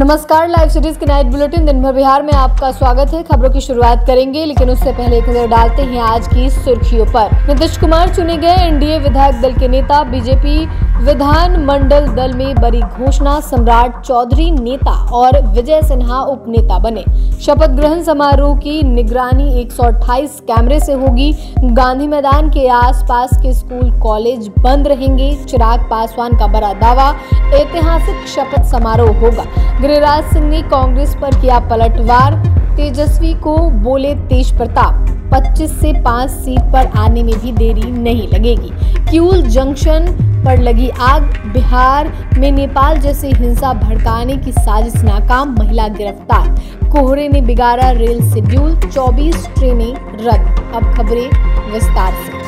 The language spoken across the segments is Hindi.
नमस्कार, लाइव सीरीज के नाइट बुलेटिन दिन भर बिहार में आपका स्वागत है। खबरों की शुरुआत करेंगे, लेकिन उससे पहले एक नजर डालते हैं आज की सुर्खियों पर। नीतीश कुमार चुने गए एनडीए विधायक दल के नेता। बीजेपी विधान मंडल दल में बड़ी घोषणा, सम्राट चौधरी नेता और विजय सिन्हा उपनेता बने। शपथ ग्रहण समारोह की निगरानी 128 कैमरे से होगी। गांधी मैदान के आसपास के स्कूल कॉलेज बंद रहेंगे। चिराग पासवान का बड़ा दावा, ऐतिहासिक शपथ समारोह होगा। गिरिराज सिंह ने कांग्रेस पर किया पलटवार। तेजस्वी को बोले तेज प्रताप, 25 से 5 सीट पर आने में भी देरी नहीं लगेगी। किऊल जंक्शन पर लगी आग। बिहार में नेपाल जैसे हिंसा भड़काने की साजिश नाकाम, महिला गिरफ्तार। कोहरे ने बिगाड़ा रेल शेड्यूल, 24 ट्रेनें रद्द। अब खबरें विस्तार से।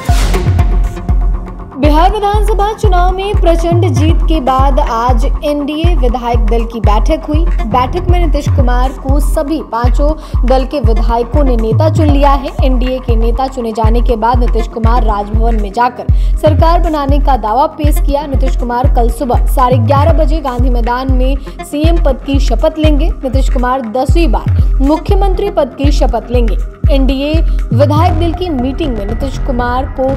बिहार विधानसभा चुनाव में प्रचंड जीत के बाद आज एनडीए विधायक दल की बैठक हुई। बैठक में नीतीश कुमार को सभी पांचों दल के विधायकों ने नेता चुन लिया है। एनडीए के नेता चुने जाने के बाद नीतीश कुमार राजभवन में जाकर सरकार बनाने का दावा पेश किया। नीतीश कुमार कल सुबह 11:30 बजे गांधी मैदान में सीएम पद की शपथ लेंगे। नीतीश कुमार 10वीं बार मुख्यमंत्री पद की शपथ लेंगे। एनडीए विधायक दल की मीटिंग में नीतीश कुमार को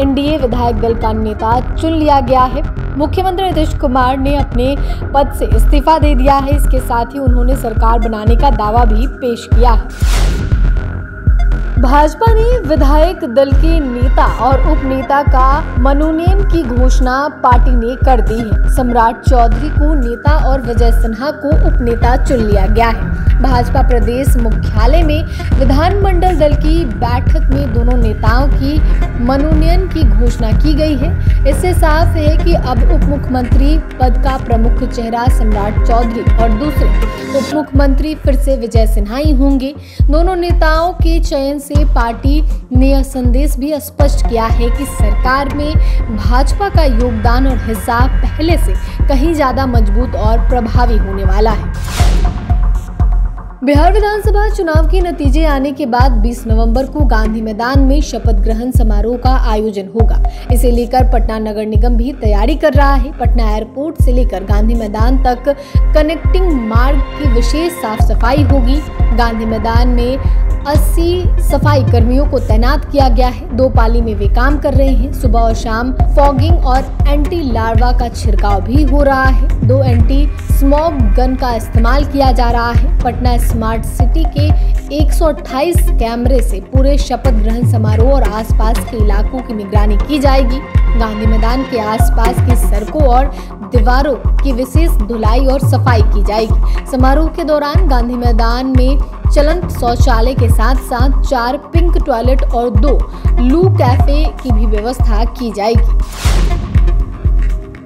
एनडीए विधायक दल का नेता चुन लिया गया है। मुख्यमंत्री नीतीश कुमार ने अपने पद से इस्तीफा दे दिया है। इसके साथ ही उन्होंने सरकार बनाने का दावा भी पेश किया है। भाजपा ने विधायक दल के नेता और उपनेता का मनोनयन की घोषणा पार्टी ने कर दी है। सम्राट चौधरी को नेता और विजय सिन्हा को उपनेता चुन लिया गया है। भाजपा प्रदेश मुख्यालय में विधानमंडल दल की बैठक में दोनों नेताओं की मनोनयन की घोषणा की गई है। इससे साफ है कि अब उप मुख्यमंत्री पद का प्रमुख चेहरा सम्राट चौधरी और दूसरे उप मुख्यमंत्री फिर से विजय सिन्हा ही होंगे। दोनों नेताओं के चयन से पार्टी ने यह संदेश भी स्पष्ट किया है कि सरकार में भाजपा का योगदान और हिस्सा पहले से कहीं ज्यादा मजबूत और प्रभावी होने वाला है। बिहार विधानसभा चुनाव के नतीजे आने के बाद 20 नवंबर को गांधी मैदान में शपथ ग्रहण समारोह का आयोजन होगा। इसे लेकर पटना नगर निगम भी तैयारी कर रहा है। पटना एयरपोर्ट से लेकर गांधी मैदान तक कनेक्टिंग मार्ग की विशेष साफ सफाई होगी। गांधी मैदान में 80 सफाई कर्मियों को तैनात किया गया है। 2 पाली में वे काम कर रहे हैं। सुबह और शाम फॉगिंग और एंटी लार्वा का छिड़काव भी हो रहा है। 2 एंटी स्मॉग गन का इस्तेमाल किया जा रहा है। पटना स्मार्ट सिटी के 128 कैमरे से पूरे शपथ ग्रहण समारोह और आसपास के इलाकों की निगरानी की जाएगी। गांधी मैदान के आसपास की सड़कों और दीवारों की विशेष धुलाई और सफाई की जाएगी। समारोह के दौरान गांधी मैदान में चलंत शौचालय के साथ साथ 4 पिंक टॉयलेट और 2 लू कैफे की भी व्यवस्था की जाएगी।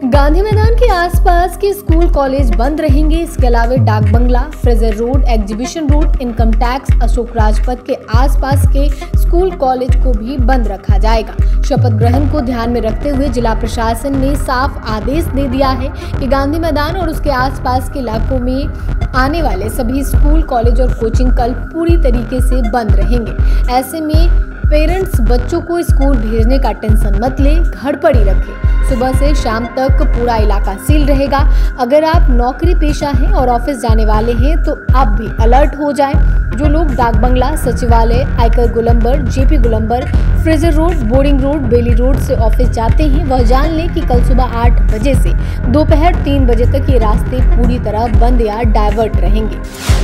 गांधी मैदान के आसपास के स्कूल कॉलेज बंद रहेंगे। इसके अलावा Dak Bungalow, Fraser road, exhibition road, income tax, Ashok Rajpath के आसपास के स्कूल कॉलेज को भी बंद रखा जाएगा। शपथ ग्रहण को ध्यान में रखते हुए जिला प्रशासन ने साफ आदेश दे दिया है कि गांधी मैदान और उसके आसपास के इलाकों में आने वाले सभी स्कूल, कॉलेज और कोचिंग कल पूरी तरीके से बंद रहेंगे। ऐसे में पेरेंट्स बच्चों को स्कूल भेजने का टेंशन मत ले, घर पर ही रखें। सुबह से शाम तक पूरा इलाका सील रहेगा। अगर आप नौकरी पेशा हैं और ऑफिस जाने वाले हैं तो आप भी अलर्ट हो जाएं। जो लोग डाक बंगला, सचिवालय, आयकर गोलंबर, जेपी गोलंबर, फ्रेजर रोड, बोर्डिंग रोड, बेली रोड से ऑफिस जाते हैं वह जान लें कि कल सुबह 8 बजे से दोपहर 3 बजे तक ये रास्ते पूरी तरह बंद या डाइवर्ट रहेंगे।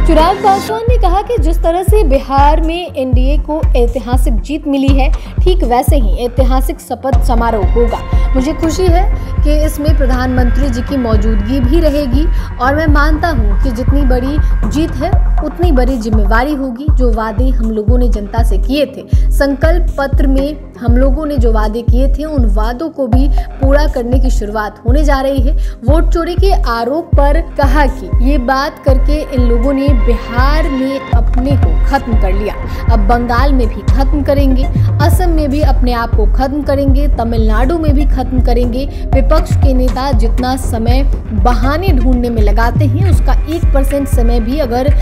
चिराग पासवान ने कहा कि जिस तरह से बिहार में एनडीए को ऐतिहासिक जीत मिली है, ठीक वैसे ही ऐतिहासिक शपथ समारोह होगा। मुझे खुशी है कि इसमें प्रधानमंत्री जी की मौजूदगी भी रहेगी और मैं मानता हूं कि जितनी बड़ी जीत है उतनी बड़ी जिम्मेवारी होगी। जो वादे हम लोगों ने जनता से किए थे, संकल्प पत्र में हम लोगों ने जो वादे किए थे, उन वादों को भी पूरा करने की शुरुआत होने जा रही है। वोट चोरी के आरोप पर कहा कि ये बात करके इन लोगों ने बिहार में अपने को खत्म कर लिया, अब बंगाल में भी खत्म करेंगे, असम में भी अपने आप को खत्म करेंगे, तमिलनाडु में भी खत्म करेंगे। विपक्ष के नेता जितना समय बहाने ढूंढने में लगाते हैं, उसका 1% समय भी अगर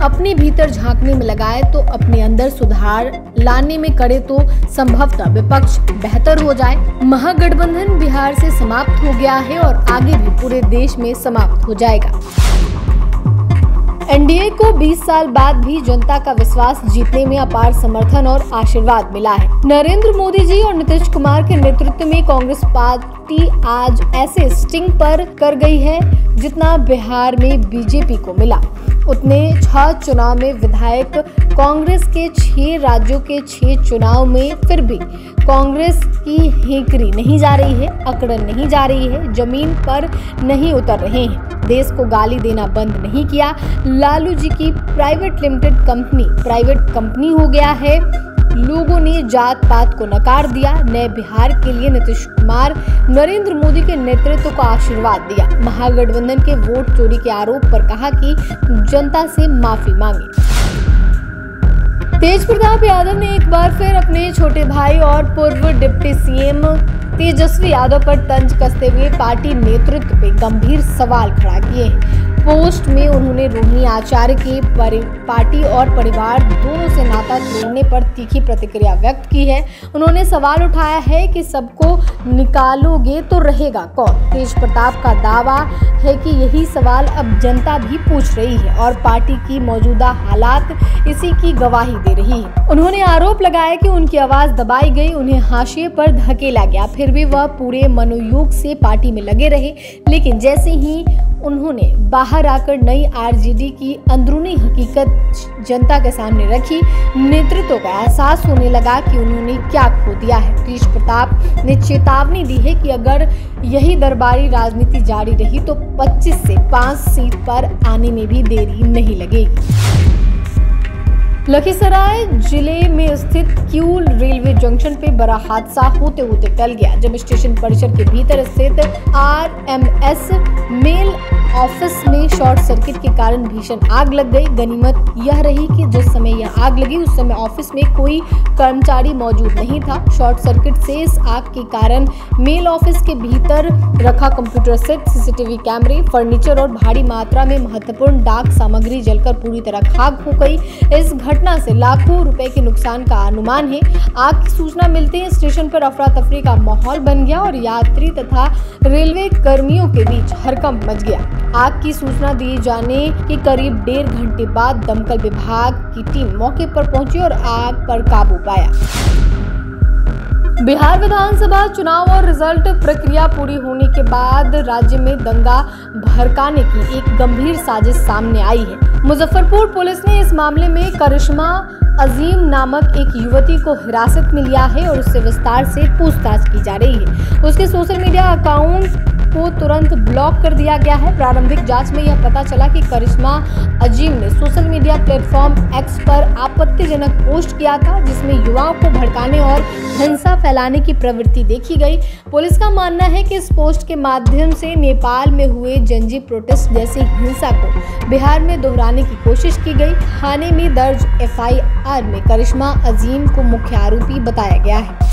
अपने भीतर झांकने में लगाए तो अपने अंदर सुधार लाने में करे तो संभवतः विपक्ष बेहतर हो जाए। महागठबंधन बिहार से समाप्त हो गया है और आगे भी पूरे देश में समाप्त हो जाएगा। एनडीए को 20 साल बाद भी जनता का विश्वास जीतने में अपार समर्थन और आशीर्वाद मिला है। नरेंद्र मोदी जी और नीतीश कुमार के नेतृत्व में कांग्रेस पार्टी आज ऐसे स्टिंग पर कर गई है जितना बिहार में बीजेपी को मिला। उतने 6 चुनाव में विधायक कांग्रेस के 6 राज्यों के 6 चुनाव में फिर भी कांग्रेस की हेकरी नहीं जा रही है, अकड़न नहीं जा रही है, जमीन पर नहीं उतर रहे हैं, देश को गाली देना बंद नहीं किया। लालू जी की प्राइवेट लिमिटेड कंपनी हो गया है। लोगों ने जात पात को नकार दिया। नए बिहार के लिए नीतीश कुमार नरेंद्र मोदी के नेतृत्व को आशीर्वाद दिया। महागठबंधन के वोट चोरी के आरोप पर कहा कि जनता से माफी मांगे। तेज प्रताप यादव ने एक बार फिर अपने छोटे भाई और पूर्व डिप्टी सीएम तेजस्वी यादव पर तंज कसते हुए पार्टी नेतृत्व पे गंभीर सवाल खड़ा किए हैं। पोस्ट में उन्होंने रोहिणी आचार्य के पार्टी और परिवार दोनों से नाता तोड़ने पर तीखी प्रतिक्रिया व्यक्त की है। उन्होंने सवाल उठाया है कि सबको निकालोगे तो रहेगा कौन। तेज प्रताप का दावा है कि यही सवाल अब जनता भी पूछ रही है और पार्टी की मौजूदा हालात इसी की गवाही दे रही है। उन्होंने आरोप लगाया कि उनकी आवाज दबाई गई, उन्हें हाशिए पर धकेला गया, फिर भी वह पूरे मनोयोग से पार्टी में लगे रहे। लेकिन जैसे ही उन्होंने बाहर आकर नई आरजेडी की अंदरूनी हकीकत जनता के सामने रखी, नेतृत्व का एहसास होने लगा कि उन्होंने क्या खो दिया है। तेज प्रताप ने चेतावनी दी है कि अगर यही दरबारी राजनीति जारी रही तो 25 से 5 सीट पर आने में भी देरी नहीं लगेगी। लखीसराय जिले में स्थित क्यूल रेलवे जंक्शन पे बड़ा हादसा होते होते टल गया जब स्टेशन परिसर के भीतर स्थित आरएमएस मेल ऑफिस में शॉर्ट सर्किट के कारण भीषण आग लग गई। गनीमत यह रही कि जिस समय यह आग लगी उस समय ऑफिस में कोई कर्मचारी मौजूद नहीं था। शॉर्ट सर्किट से इस आग के कारण मेल ऑफिस के भीतर रखा कंप्यूटर सेट, सीसीटीवी कैमरे, फर्नीचर और भारी मात्रा में महत्वपूर्ण डाक सामग्री जलकर पूरी तरह खाक हो गई। इस घटना से लाखों रुपए के नुकसान का अनुमान है। आग की सूचना मिलते ही स्टेशन पर अफरा तफरी का माहौल बन गया और यात्री तथा रेलवे कर्मियों के बीच हड़कंप मच गया। आग की सूचना दिए जाने के करीब 1.5 घंटे बाद दमकल विभाग की टीम मौके पर पहुंची और आग पर काबू पाया। बिहार विधानसभा चुनाव और रिजल्ट प्रक्रिया पूरी होने के बाद राज्य में दंगा भड़काने की एक गंभीर साजिश सामने आई है। मुजफ्फरपुर पुलिस ने इस मामले में करिश्मा अजीम नामक एक युवती को हिरासत में लिया है और उससे विस्तार से पूछताछ की जा रही है। उसके सोशल मीडिया अकाउंट को तुरंत ब्लॉक कर दिया गया है। प्रारंभिक जांच में यह पता चला कि करिश्मा अजीम ने सोशल मीडिया प्लेटफॉर्म एक्स पर आपत्तिजनक पोस्ट किया था जिसमें युवाओं को भड़काने और हिंसा फैलाने की प्रवृत्ति देखी गई। पुलिस का मानना है कि इस पोस्ट के माध्यम से नेपाल में हुए जनजी प्रोटेस्ट जैसी हिंसा को बिहार में दोहराने की कोशिश की गई। थाने में दर्ज एफआईआर में करिश्मा अजीम को मुख्य आरोपी बताया गया है।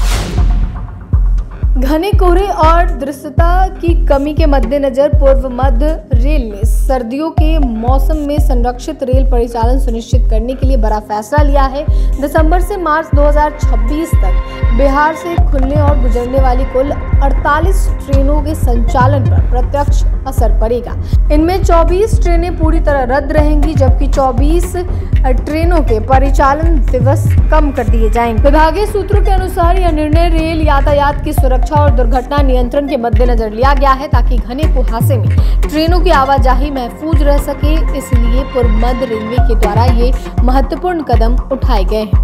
घने कोहरे और दृश्यता की कमी के मद्देनजर पूर्व मध्य रेल ने सर्दियों के मौसम में संरक्षित रेल परिचालन सुनिश्चित करने के लिए बड़ा फैसला लिया है। दिसंबर से मार्च 2026 तक बिहार से खुलने और गुजरने वाली कुल 48 ट्रेनों के संचालन पर प्रत्यक्ष असर पड़ेगा। इनमें 24 ट्रेनें पूरी तरह रद्द रहेंगी जबकि 24 ट्रेनों के परिचालन दिवस कम कर दिए जाएंगे। विभागीय सूत्रों के अनुसार यह निर्णय रेल यातायात की सुरक्षा और दुर्घटना नियंत्रण के मद्देनजर लिया गया है ताकि घने कुहासे में ट्रेनों की आवाजाही महफूज रह सके। इसलिए पूर्व मध्य रेलवे के द्वारा ये महत्वपूर्ण कदम उठाए गए हैं।